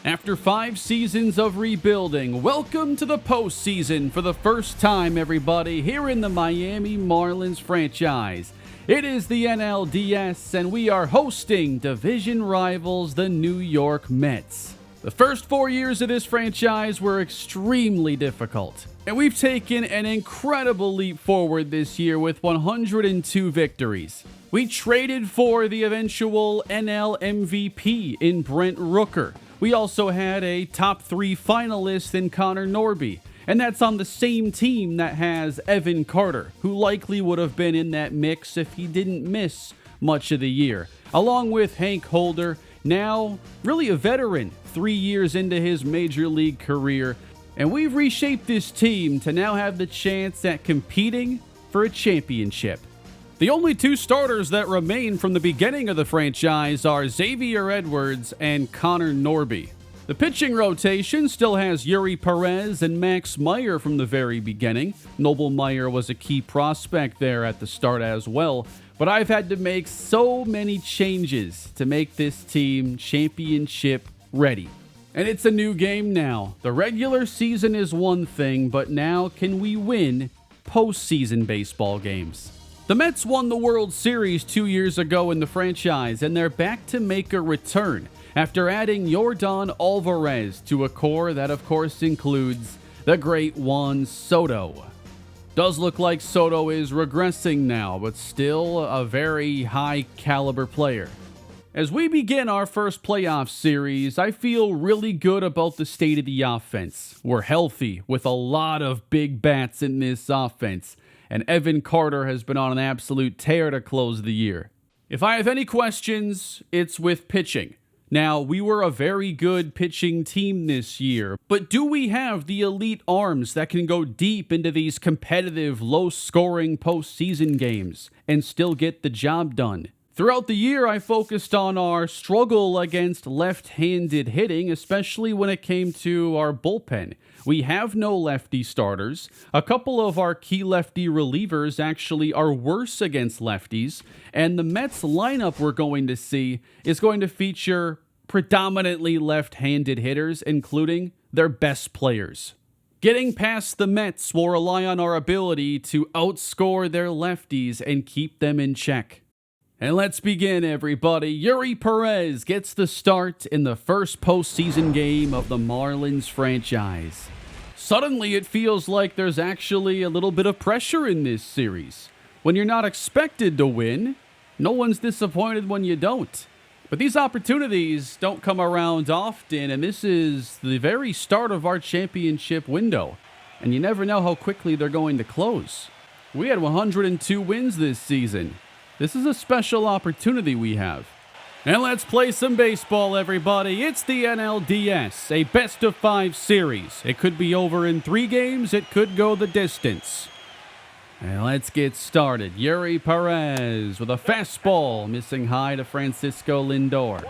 After 5 seasons of rebuilding, welcome to the postseason for the first time, everybody, here in the Miami Marlins franchise. It is the NLDS, and we are hosting division rivals, the New York Mets. The first 4 years of this franchise were extremely difficult, and we've taken an incredible leap forward this year with 102 victories. We traded for the eventual NL MVP in Brent Rooker. We also had a top 3 finalist in Connor Norby, and that's on the same team that has Evan Carter, who likely would have been in that mix if he didn't miss much of the year, along with Hank Holder, now really a veteran 3 years into his major league career, and we've reshaped this team to now have the chance at competing for a championship. The only 2 starters that remain from the beginning of the franchise are Xavier Edwards and Connor Norby. The pitching rotation still has Yuri Perez and Max Meyer from the very beginning. Noble Meyer was a key prospect there at the start as well, but I've had to make so many changes to make this team championship ready. And it's a new game now. The regular season is one thing, but now can we win postseason baseball games? The Mets won the World Series 2 years ago in the franchise, and they're back to make a return after adding Yordan Alvarez to a core that, of course, includes the great Juan Soto. Does look like Soto is regressing now, but still a very high-caliber player. As we begin our first playoff series, I feel really good about the state of the offense. We're healthy with a lot of big bats in this offense, and Evan Carter has been on an absolute tear to close the year. If I have any questions, it's with pitching. Now, we were a very good pitching team this year, but do we have the elite arms that can go deep into these competitive, low-scoring postseason games and still get the job done? Throughout the year, I focused on our struggle against left-handed hitting, especially when it came to our bullpen. We have no lefty starters. A couple of our key lefty relievers actually are worse against lefties, and the Mets lineup we're going to see is going to feature predominantly left-handed hitters, including their best players. Getting past the Mets will rely on our ability to outscore their lefties and keep them in check. And let's begin, everybody. Yuri Perez gets the start in the first postseason game of the Marlins franchise. Suddenly, it feels like there's actually a little bit of pressure in this series. When you're not expected to win, no one's disappointed when you don't. But these opportunities don't come around often, and this is the very start of our championship window. And you never know how quickly they're going to close. We had 102 wins this season. This is a special opportunity we have. And let's play some baseball, everybody. It's the NLDS, a best-of-5 series. It could be over in 3 games. It could go the distance. And let's get started. Yuri Perez with a fastball, missing high to Francisco Lindor.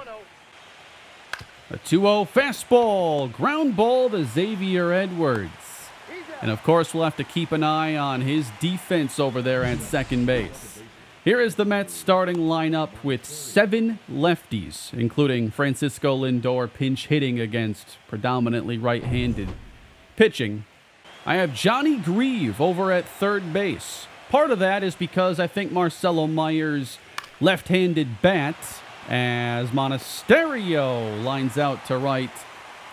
A 2-0 fastball, ground ball to Xavier Edwards. And of course, we'll have to keep an eye on his defense over there at second base. Here is the Mets starting lineup with 7 lefties, including Francisco Lindor pinch hitting against predominantly right-handed pitching. I have Johnny Grieve over at third base. Part of that is because I think Marcelo Meyer's left-handed bat, as Monasterio lines out to right.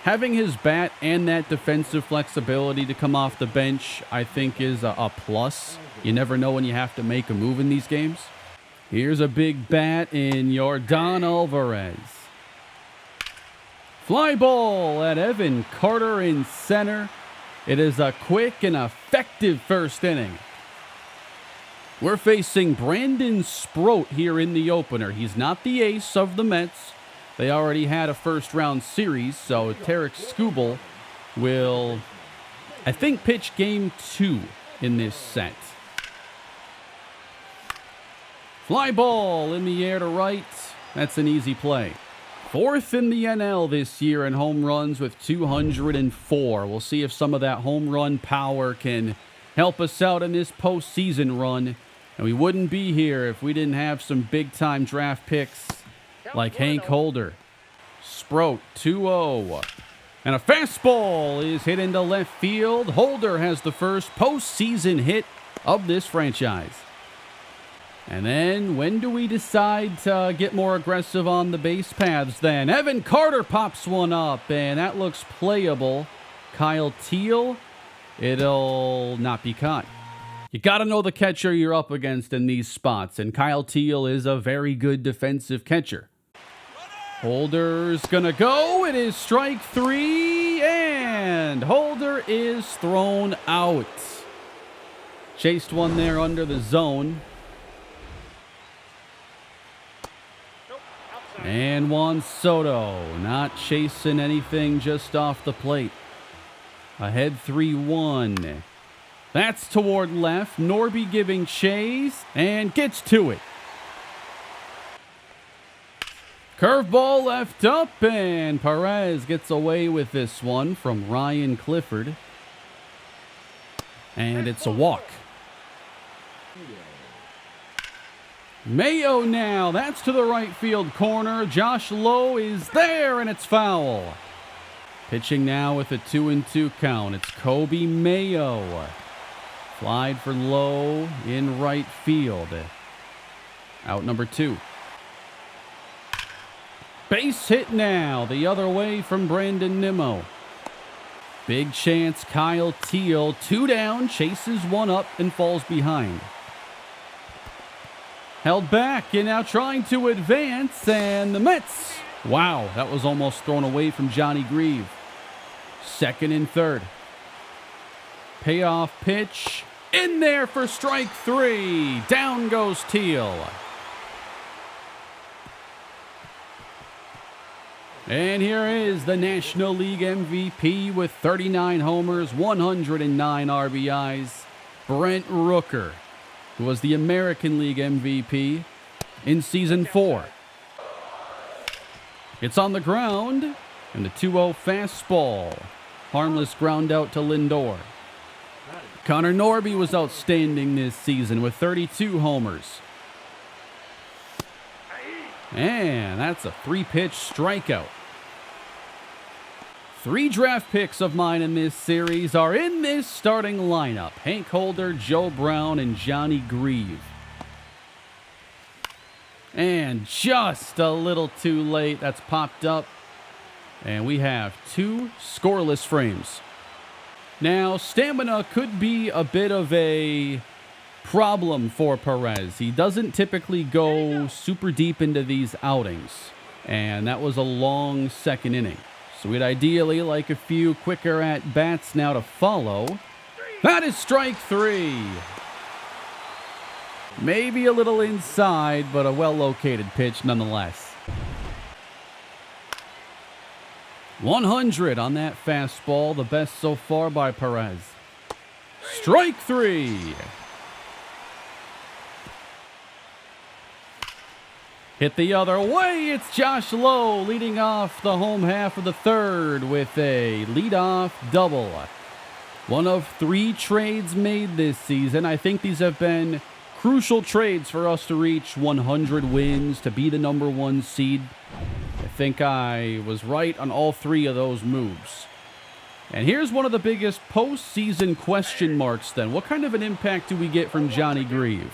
Having his bat and that defensive flexibility to come off the bench, I think, is a plus. You never know when you have to make a move in these games. Here's a big bat in Yordan Alvarez. Fly ball at Evan Carter in center. It is a quick and effective first inning. We're facing Brandon Sproat here in the opener. He's not the ace of the Mets. They already had a first-round series, so Tarek Skubal will, I think, pitch game 2 in this set. Fly ball in the air to right. That's an easy play. 4th in the NL this year in home runs with 204. We'll see if some of that home run power can help us out in this postseason run. And we wouldn't be here if we didn't have some big-time draft picks like Hank Holder. Sproat, 2-0. And a fastball is hit into left field. Holder has the first postseason hit of this franchise. And then when do we decide to get more aggressive on the base paths then? Evan Carter pops one up, and that looks playable. Kyle Teal, it'll not be caught. You got to know the catcher you're up against in these spots, and Kyle Teal is a very good defensive catcher. Holder's gonna go. It is strike 3, and Holder is thrown out. Chased one there under the zone. And Juan Soto not chasing anything, just off the plate. Ahead 3-1. That's toward left. Norby giving chase and gets to it. Curveball left up, and Perez gets away with this one from Ryan Clifford. And it's a walk. Mayo now, that's to the right field corner. Josh Lowe is there, and it's foul. Pitching now with a 2-2 count. It's Kobe Mayo. Flied for Lowe in right field. Out number 2. Base hit now, the other way from Brandon Nimmo. Big chance, Kyle Teal, 2 down, chases one up and falls behind. Held back and now trying to advance, and the Mets. Wow, that was almost thrown away from Johnny Grieve. 2nd and 3rd. Payoff pitch, in there for strike 3. Down goes Teal. And here is the National League MVP with 39 homers, 109 RBIs, Brent Rooker, who was the American League MVP in Season 4. It's on the ground, and the 2-0 fastball. Harmless ground out to Lindor. Connor Norby was outstanding this season with 32 homers. And that's a 3-pitch strikeout. 3 draft picks of mine in this series are in this starting lineup. Hank Holder, Joe Brown, and Johnny Grieve. And just a little too late. That's popped up. And we have 2 scoreless frames. Now, stamina could be a bit of a problem for Perez. He doesn't typically go super deep into these outings, and that was a long 2nd inning. So we'd ideally like a few quicker at-bats now to follow. That is strike 3. Maybe a little inside, but a well-located pitch nonetheless. 100 on that fastball, the best so far by Perez. Strike 3. Hit the other way, it's Josh Lowe leading off the home half of the 3rd with a leadoff double. One of 3 trades made this season. I think these have been crucial trades for us to reach 100 wins, to be the number 1 seed. I think I was right on all 3 of those moves. And here's one of the biggest postseason question marks then. What kind of an impact do we get from Johnny Grieve?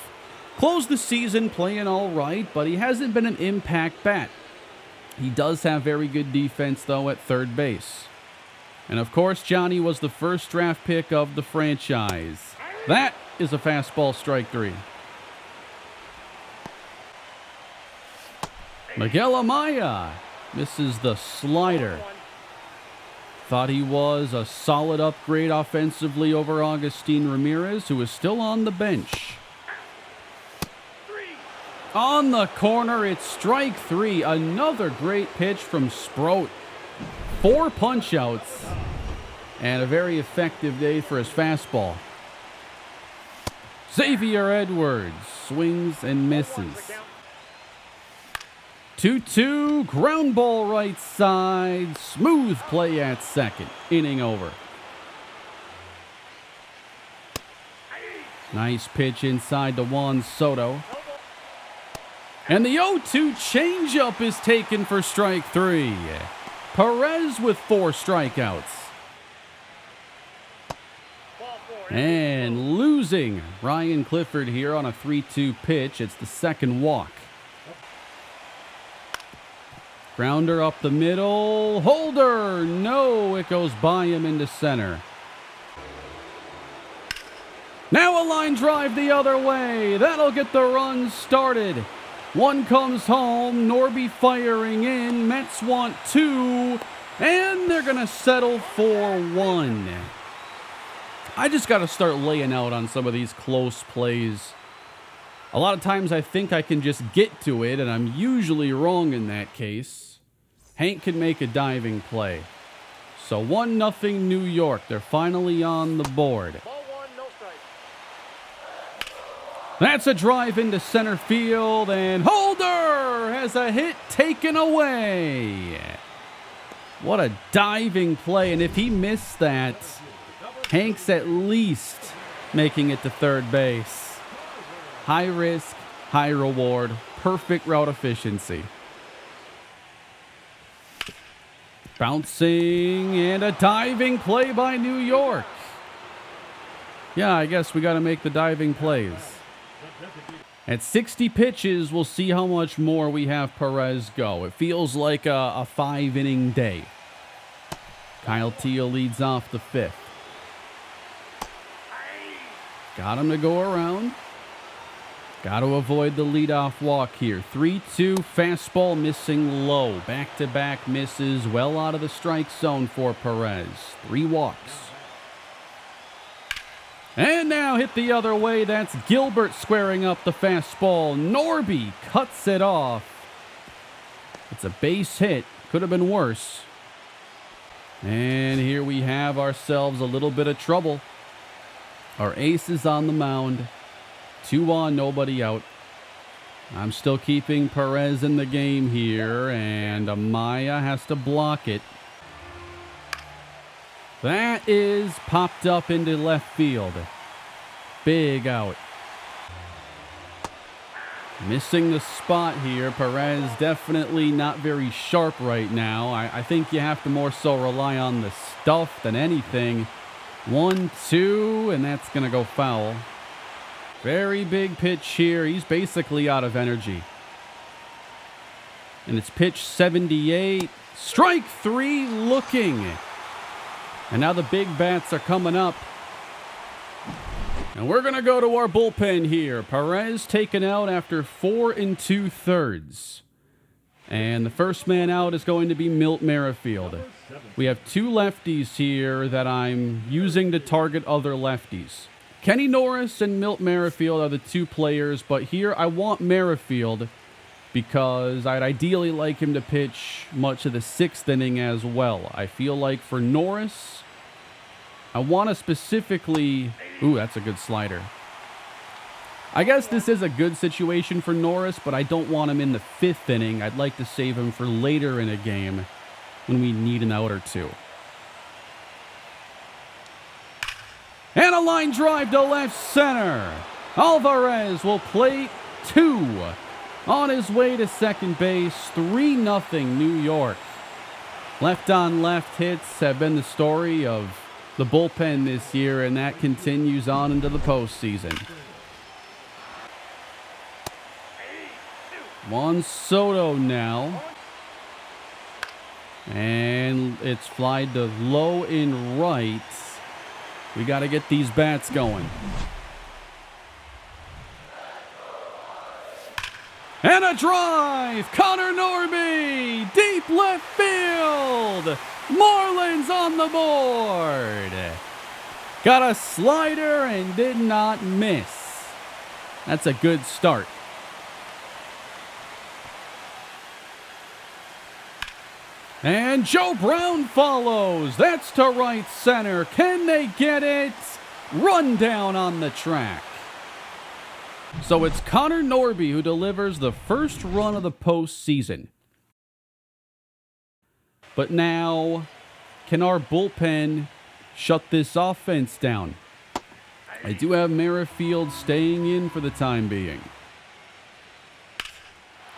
Closed the season playing all right, but he hasn't been an impact bat. He does have very good defense, though, at 3rd base. And, of course, Johnny was the first draft pick of the franchise. That is a fastball, strike 3. Miguel Amaya misses the slider. Thought he was a solid upgrade offensively over Agustin Ramirez, who is still on the bench. On the corner, it's strike 3. Another great pitch from Sproat. 4 punch-outs. And a very effective day for his fastball. Xavier Edwards swings and misses. 2-2, ground ball right side. Smooth play at 2nd. Inning over. Nice pitch inside to Juan Soto. And the 0-2 changeup is taken for strike 3. Perez with 4 strikeouts. And losing Ryan Clifford here on a 3-2 pitch. It's the second walk. Grounder up the middle. Holder. No, it goes by him into center. Now a line drive the other way. That'll get the run started. One comes home. Norby firing in. Mets want 2. And they're going to settle for 1. I just got to start laying out on some of these close plays. A lot of times I think I can just get to it, and I'm usually wrong in that case. Hank can make a diving play. So 1-0 New York. They're finally on the board. Ball 1, no strike. That's a drive into center field, and Holder has a hit taken away. What a diving play, and if he missed that, Hank's at least making it to third base. High risk, high reward, perfect route efficiency. Bouncing, and a diving play by New York. Yeah, I guess we got to make the diving plays. At 60 pitches, we'll see how much more we have Perez go. It feels like a 5-inning day. Kyle Teel leads off the 5th. Got him to go around. Got to avoid the leadoff walk here. 3-2, fastball missing low. Back-to-back misses well out of the strike zone for Perez. 3 walks. And now hit the other way. That's Gilbert squaring up the fastball. Norby cuts it off. It's a base hit. Could have been worse. And here we have ourselves a little bit of trouble. Our ace is on the mound. 2 on, nobody out. I'm still keeping Perez in the game here, and Amaya has to block it. That is popped up into left field. Big out. Missing the spot here. Perez definitely not very sharp right now. I think you have to more so rely on the stuff than anything. 1-2, and that's going to go foul. Very big pitch here. He's basically out of energy. And it's pitch 78. Strike 3 looking. And now the big bats are coming up. And we're going to go to our bullpen here. Perez taken out after 4 2/3. And the first man out is going to be Milt Merrifield. We have 2 lefties here that I'm using to target other lefties. Kenny Norris and Milt Merrifield are the 2 players, but here I want Merrifield because I'd ideally like him to pitch much of the 6th inning as well. I feel like for Norris, I want to specifically... Ooh, that's a good slider. I guess this is a good situation for Norris, but I don't want him in the 5th inning. I'd like to save him for later in a game when we need an out or 2. And a line drive to left center. Alvarez will plate 2. On his way to second base, 3-0 New York. Left on left hits have been the story of the bullpen this year, and that continues on into the postseason. Juan Soto now. And it's flied to low in right. We got to get these bats going. And a drive! Connor Norby! Deep left field! Marlins on the board! Got a slider and did not miss. That's a good start. And Joe Brown follows. That's to right center. Can they get it? Run down on the track. So it's Connor Norby who delivers the first run of the postseason. But now, can our bullpen shut this offense down? I do have Merrifield staying in for the time being.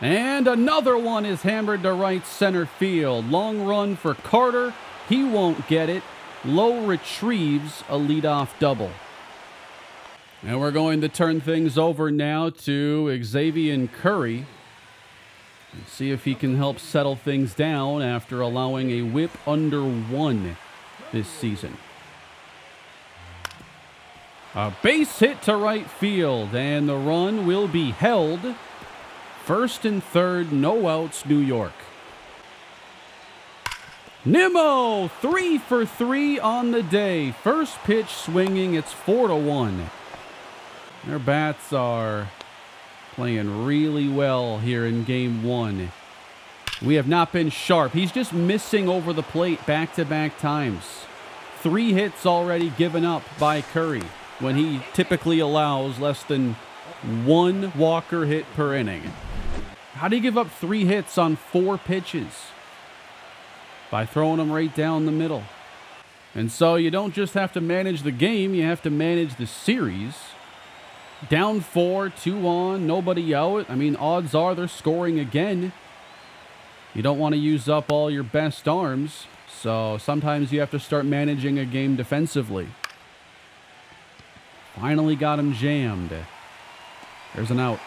And another one is hammered to right center field. Long run for Carter. He won't get it. Lowe retrieves a leadoff double. And we're going to turn things over now to Xavier Curry. And see if he can help settle things down after allowing a whip under 1 this season. A base hit to right field, and the run will be held. First and third, no outs, New York. Nimmo, 3 for 3 on the day. First pitch swinging, it's 4-1. Their bats are playing really well here in game 1. We have not been sharp. He's just missing over the plate back-to-back times. 3 hits already given up by Curry when he typically allows less than 1 walker hit per inning. How do you give up 3 hits on 4 pitches? By throwing them right down the middle. And so you don't just have to manage the game, you have to manage the series. Down 4, 2 on, nobody out. I mean, odds are they're scoring again. You don't want to use up all your best arms, so sometimes you have to start managing a game defensively. Finally got him jammed. There's an out.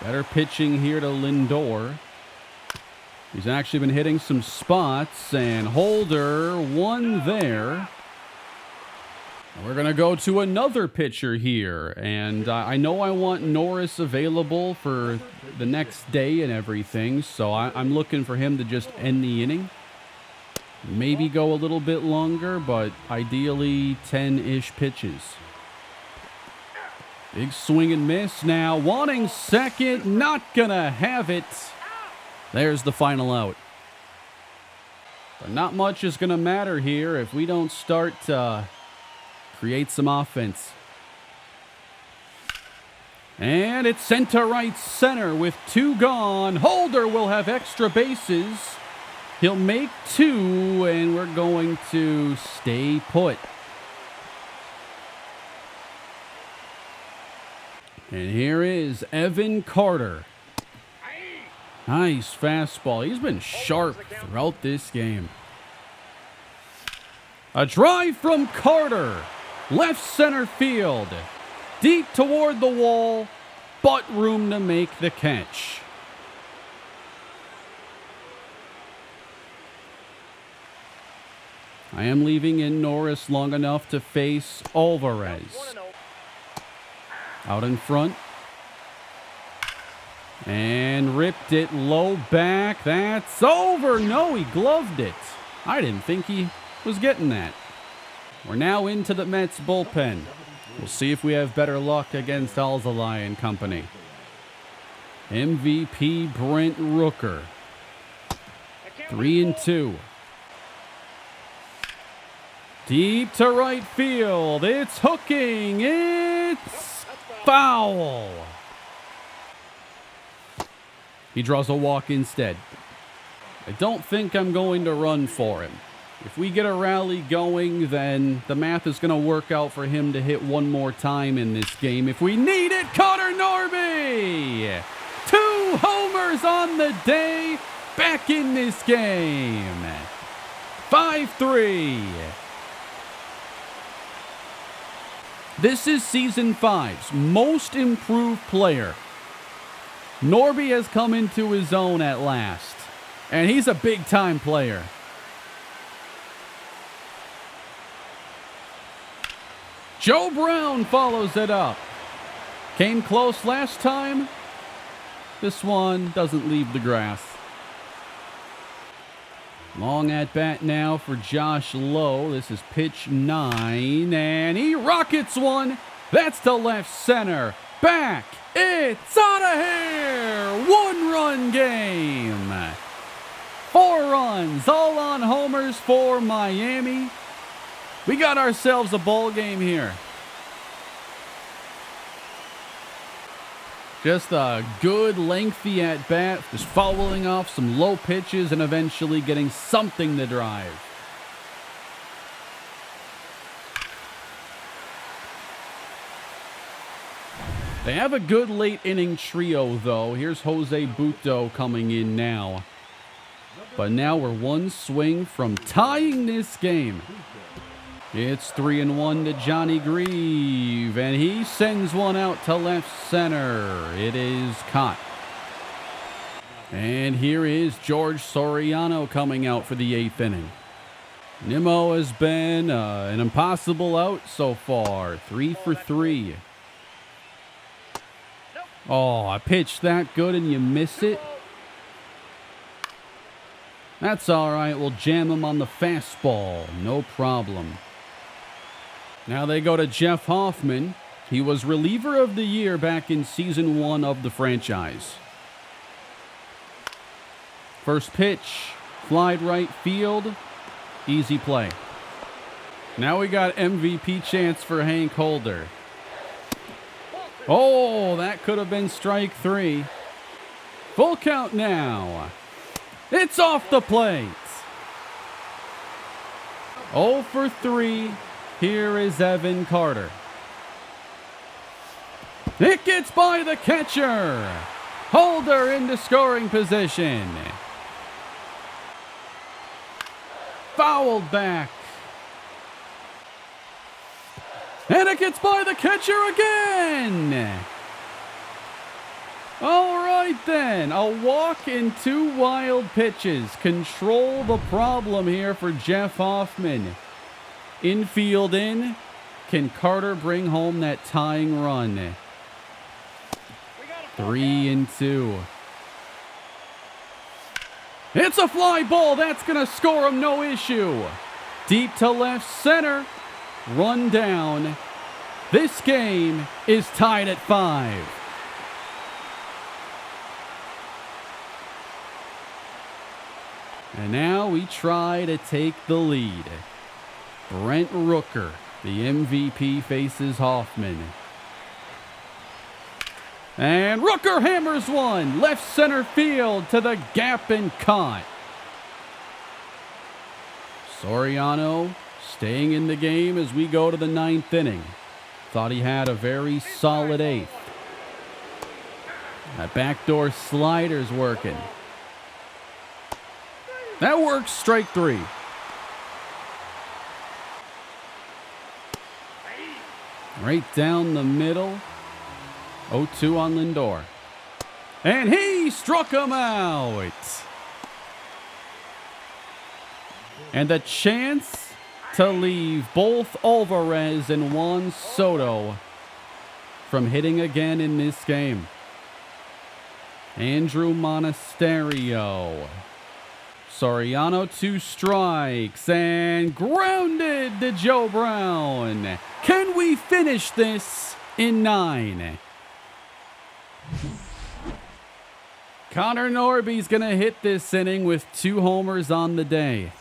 Better pitching here to Lindor. He's actually been hitting some spots, and Holder, 1 there. We're going to go to another pitcher here, and I know I want Norris available for the next day and everything, so I'm looking for him to just end the inning. Maybe go a little bit longer, but ideally 10-ish pitches. Big swing and miss now, wanting second, not going to have it. There's the final out. But not much is going to matter here if we don't start create some offense. And it's sent to right center with 2 gone. Holder will have extra bases. He'll make 2, and we're going to stay put. And here is Evan Carter. Nice fastball. He's been sharp throughout this game. A drive from Carter. Left center field. Deep toward the wall, but room to make the catch. I am leaving in Norris long enough to face Alvarez. Out in front. And ripped it low back. That's over. No, he gloved it. I didn't think he was getting that. We're now into the Mets bullpen. We'll see if we have better luck against Alzolay and company. MVP Brent Rooker. 3-2. Deep to right field. It's hooking. It's foul. He draws a walk instead. I don't think I'm going to run for him. If we get a rally going, then the math is going to work out for him to hit 1 more time in this game. If we need it, Connor Norby! 2 homers on the day, back in this game. 5-3. This is Season 5's most improved player. Norby has come into his own at last, and he's a big-time player. Joe Brown follows it up. Came close last time. This one doesn't leave the grass. Long at bat now for Josh Lowe. This is pitch 9, and he rockets one. That's to left center. Back. It's out of here. 1-run game. 4 runs, all on homers for Miami. We got ourselves a ball game here. Just a good lengthy at bat, just fouling off some low pitches and eventually getting something to drive. They have a good late inning trio, though. Here's Jose Butto coming in now. But now we're one swing from tying this game. It's 3-1 to Johnny Grieve, and he sends one out to left center. It is caught. And here is George Soriano coming out for the 8th inning. Nimmo has been an impossible out so far. 3 for 3. Oh, I pitched that good and you miss it. That's all right. We'll jam him on the fastball. No problem. Now they go to Jeff Hoffman. He was reliever of the year back in season 1 of the franchise. First pitch, flied right field. Easy play. Now we got MVP chance for Hank Holder. Oh, that could have been strike 3. Full count now. It's off the plate. 0 for 3. Here is Evan Carter. It gets by the catcher. Holder into scoring position. Fouled back. And it gets by the catcher again. All right then. A walk and 2 wild pitches. Control the problem here for Jeff Hoffman. Infield in. Can Carter bring home that tying run? 3-2. It's a fly ball. That's going to score him, no issue. Deep to left center. Run down. This game is tied at 5. And now we try to take the lead. Brent Rooker, the MVP, faces Hoffman. And Rooker hammers one. Left center field to the gap and caught. Soriano staying in the game as we go to the 9th inning. Thought he had a very solid 8th. That backdoor slider's working. That works, strike 3. Right down the middle. 0-2 on Lindor. And he struck him out. And a chance to leave both Alvarez and Juan Soto from hitting again in this game. Andrew Monasterio. Soriano 2 strikes and grounded to Joe Brown. Can we finish this in 9? Connor Norby's going to hit this inning with 2 homers on the day.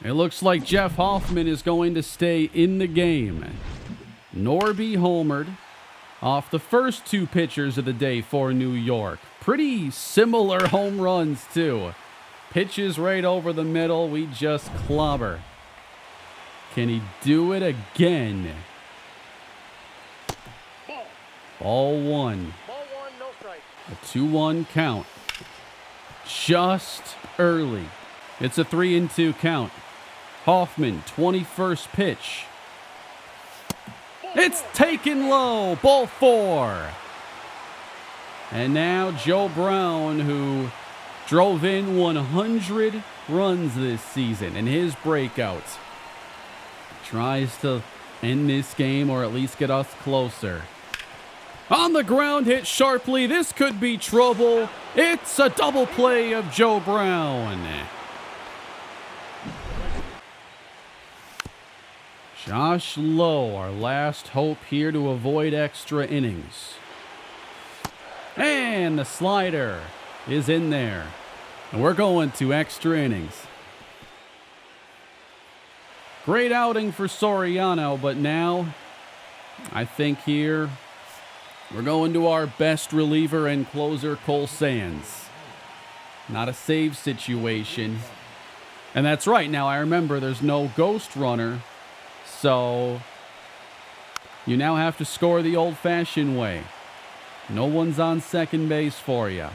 It looks like Jeff Hoffman is going to stay in the game. Norby homered off the first 2 pitchers of the day for New York. Pretty similar home runs, too. Pitches right over the middle. We just clobber. Can he do it again? Ball 1. No strike. A 2-1 count. Just early. It's a 3-2 count. Hoffman, 21st pitch. It's taken low. Ball 4. And now Joe Brown, who drove in 100 runs this season in his breakout, tries to end this game or at least get us closer. On the ground, hit sharply. This could be trouble. It's a double play of Joe Brown. Josh Lowe, our last hope here to avoid extra innings. And the slider is in there. And we're going to extra innings. Great outing for Soriano, but now I think here we're going to our best reliever and closer, Cole Sands. Not a save situation. And that's right. Now I remember there's no ghost runner. So You now have to score the old-fashioned way. No one's on second base for you.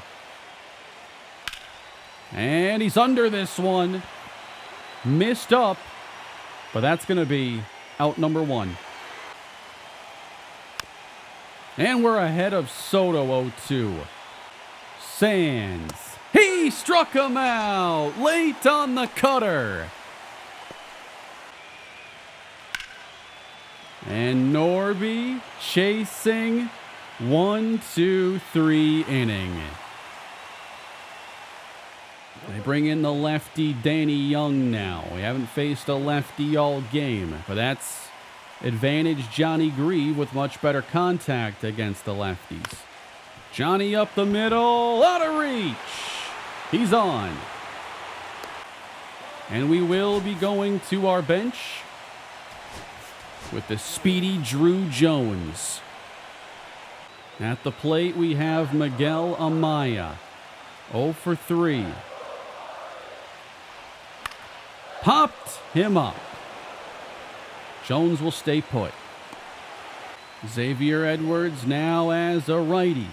And he's under this one. Missed up, but that's going to be out number 1. And we're ahead of Soto 0-2. Sands. He struck him out late on the cutter. And Norby chasing 1, 2, 3 inning. They bring in the lefty Danny Young now. We haven't faced a lefty all game, but that's advantage Johnny Grieve with much better contact against the lefties. Johnny up the middle, out of reach. He's on. And we will be going to our bench with the speedy Drew Jones. At the plate, we have Miguel Amaya. 0 for 3. Popped him up. Jones will stay put. Xavier Edwards now as a righty.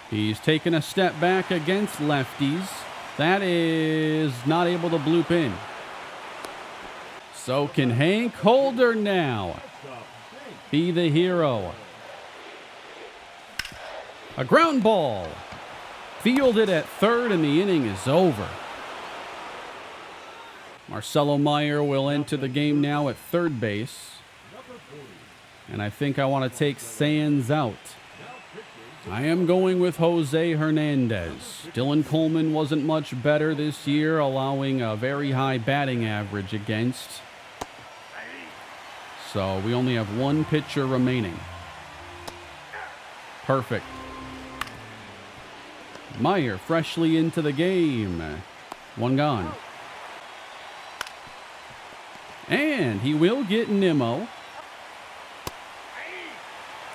He's taken a step back against lefties. That is not able to bloop in. So can Hank Holder now be the hero. A ground ball. Fielded at third, and the inning is over. Marcelo Meyer will enter the game now at third base. And I think I want to take Sands out. I am going with Jose Hernandez. Dylan Coleman wasn't much better this year, allowing a very high batting average against. So we only have one pitcher remaining. Perfect. Meyer freshly into the game. One gone. And he will get Nimmo.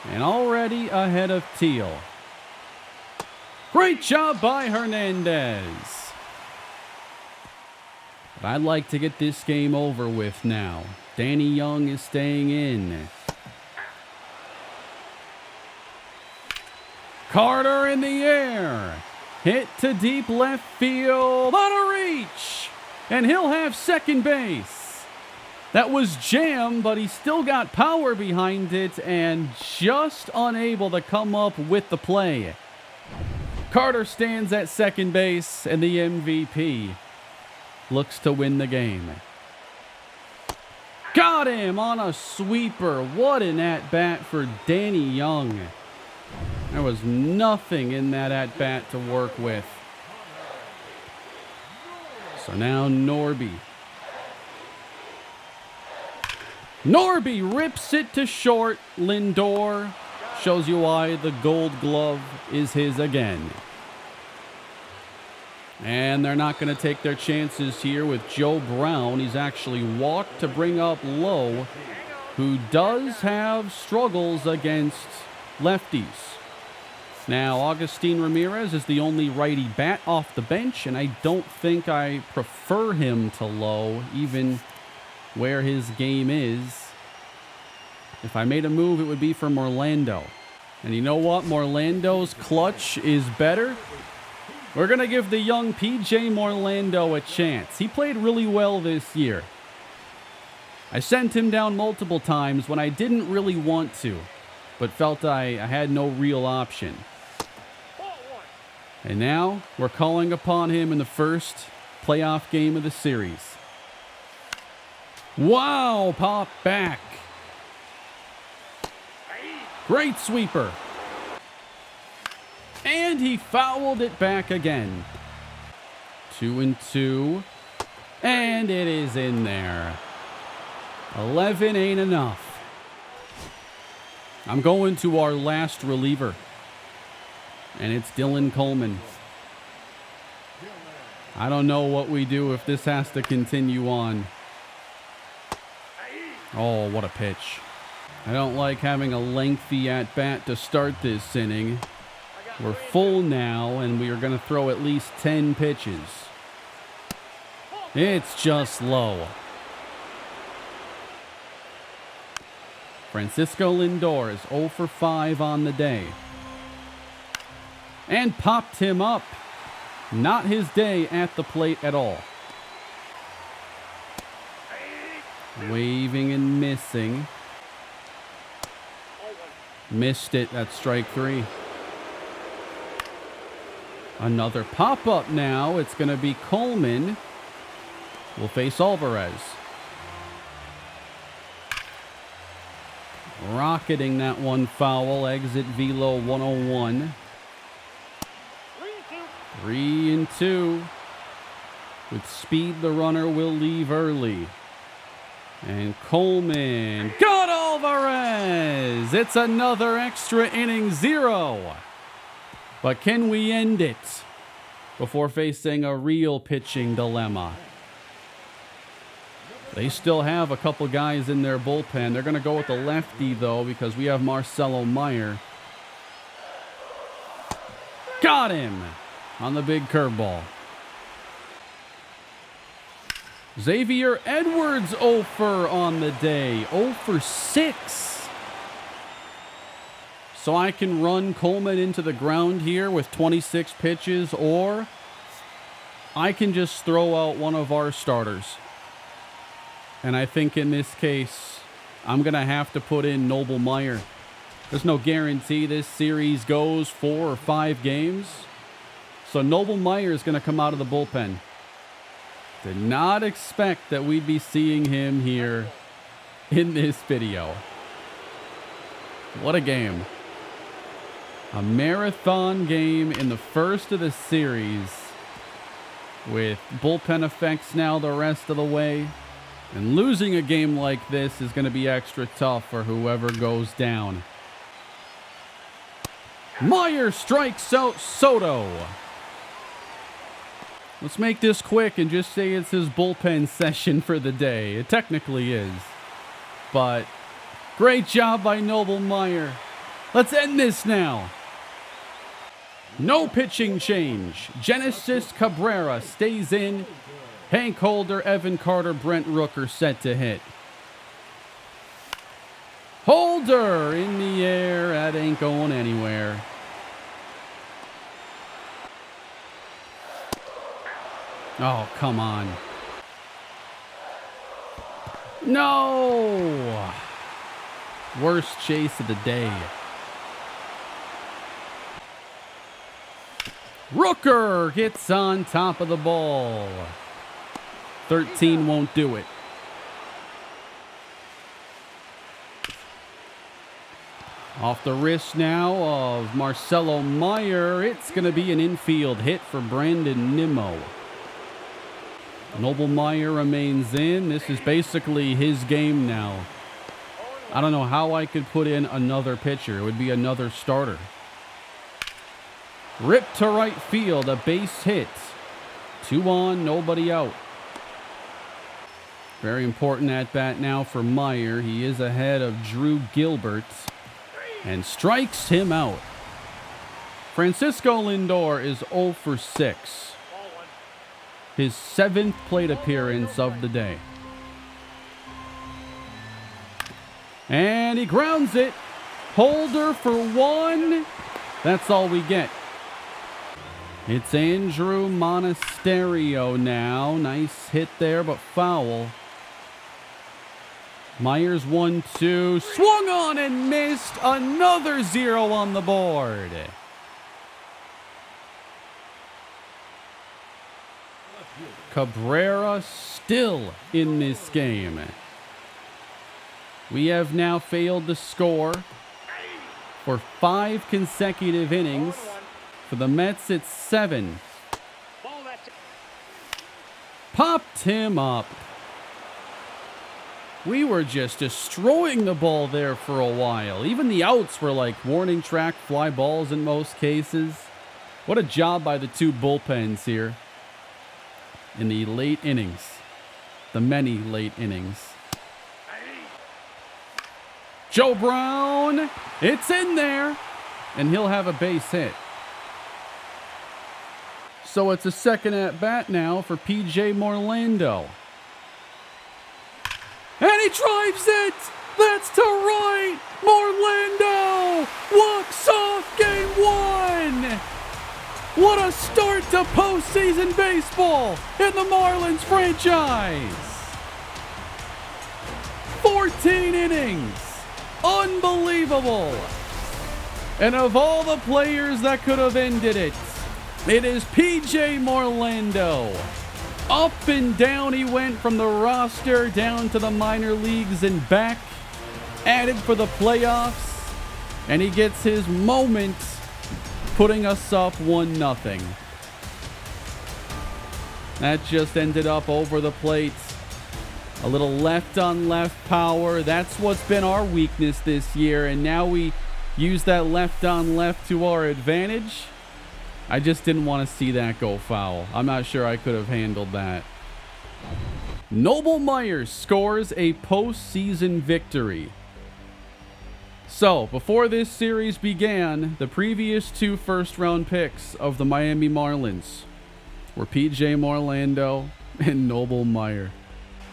And already ahead of Teal. Great job by Hernandez. But I'd like to get this game over with now. Danny Young is staying in. Carter in the air. Hit to deep left field. Out of reach. And he'll have second base. That was jammed, but he still got power behind it and just unable to come up with the play. Carter stands at second base, and the MVP looks to win the game. Got him on a sweeper. What an at-bat for Danny Young. There was nothing in that at-bat to work with. So now Norby. Norby rips it to short. Lindor shows you why the gold glove is his again. And they're not going to take their chances here with Joe Brown. He's actually walked to bring up Lowe, who does have struggles against lefties. Now, Augustin Ramirez is the only righty bat off the bench, and I don't think I prefer him to Lowe, even where his game is. If I made a move, it would be for Morlando. And you know what? Morlando's clutch is better. We're going to give the young PJ Morlando a chance. He played really well this year. I sent him down multiple times when I didn't really want to, but felt I had no real option. And now we're calling upon him in the first playoff game of the series. Wow, pop back. Great sweeper. And he fouled it back again. 2-2. And it is in there. 11 ain't enough. I'm going to our last reliever. And it's Dylan Coleman. I don't know what we do if this has to continue on. Oh, what a pitch. I don't like having a lengthy at-bat to start this inning. We're full now, and we are going to throw at least 10 pitches. It's just low. Francisco Lindor is 0 for 5 on the day. And popped him up. Not his day at the plate at all. Waving and missing. Missed it. That's strike 3. Another pop-up now. It's going to be Coleman. Will face Alvarez. Rocketing that one foul. Exit velo 101. 3-2. With speed, the runner will leave early. And Coleman got Alvarez. It's another extra inning 0. But can we end it before facing a real pitching dilemma? They still have a couple guys in their bullpen. They're going to go with the lefty, though, because we have Marcelo Meyer. Got him on the big curveball. Xavier Edwards 0 for on the day. 0 for 6. So I can run Coleman into the ground here with 26 pitches, or I can just throw out one of our starters. And I think in this case, I'm going to have to put in Noble Meyer. There's no guarantee this series goes 4 or 5 games. So Noble Meyer is going to come out of the bullpen. Did not expect that we'd be seeing him here in this video. What a game. A marathon game in the first of the series with bullpen effects now the rest of the way. And losing a game like this is going to be extra tough for whoever goes down. Meyer strikes out Soto. Let's make this quick and just say it's his bullpen session for the day. It technically is. But great job by Noble Meyer. Let's end this now. No pitching change. Genesis Cabrera stays in. Hank Holder, Evan Carter, Brent Rooker set to hit. Holder in the air. That ain't going anywhere. Oh, come on. No! Worst chase of the day. Rooker gets on top of the ball. 13 won't do it. Off the wrist now of Marcelo Meyer. It's going to be an infield hit for Brandon Nimmo. Noble Meyer remains in. This is basically his game now. I don't know how I could put in another pitcher. It would be another starter. Ripped to right field, a base hit. 2 on, nobody out. Very important at bat now for Meyer. He is ahead of Drew Gilbert and strikes him out. Francisco Lindor is 0 for 6. His 7th plate appearance of the day. And he grounds it. Holder for 1. That's all we get. It's Andrew Monasterio now. Nice hit there, but foul. Myers 1-2. Swung on and missed. Another 0 on the board. Cabrera still in this game. We have now failed to score for 5 consecutive innings. For the Mets, it's 7. Popped him up. We were just destroying the ball there for a while. Even the outs were like warning track fly balls in most cases. What a job by the 2 bullpens here in the late innings. The many late innings. Joe Brown, it's in there, and he'll have a base hit. So it's a second at bat now for PJ Morlando. And he drives it! That's to right. Morlando walks off game one. What a start to postseason baseball in the Marlins franchise. 14 innings. Unbelievable. And of all the players that could have ended it, it is P.J. Morlando. Up and down he went from the roster down to the minor leagues and back. Added for the playoffs. And he gets his moment, putting us up 1-0. That just ended up over the plate. A little left-on-left power. That's what's been our weakness this year. And now we use that left-on-left to our advantage. I just didn't want to see that go foul. I'm not sure I could have handled that. Noble Myers scores a postseason victory. So, before this series began, the previous two first-round picks of the Miami Marlins were P.J. Morlando and Noble Meyer.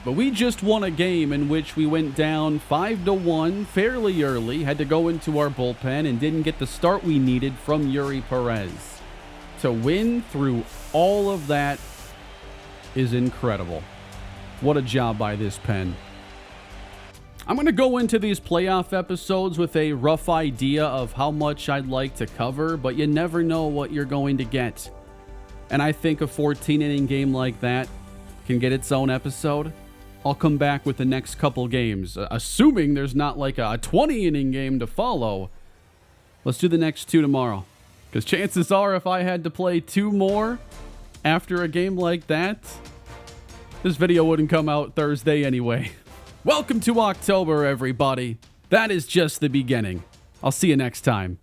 But we just won a game in which we went down 5-1 fairly early, had to go into our bullpen, and didn't get the start we needed from Yuri Perez. To win through all of that is incredible. What a job by this pen. I'm going to go into these playoff episodes with a rough idea of how much I'd like to cover, but you never know what you're going to get. And I think a 14-inning game like that can get its own episode. I'll come back with the next couple games, assuming there's not like a 20-inning game to follow. Let's do the next two tomorrow. Because chances are if I had to play two more after a game like that, this video wouldn't come out Thursday anyway. Welcome to October, everybody. That is just the beginning. I'll see you next time.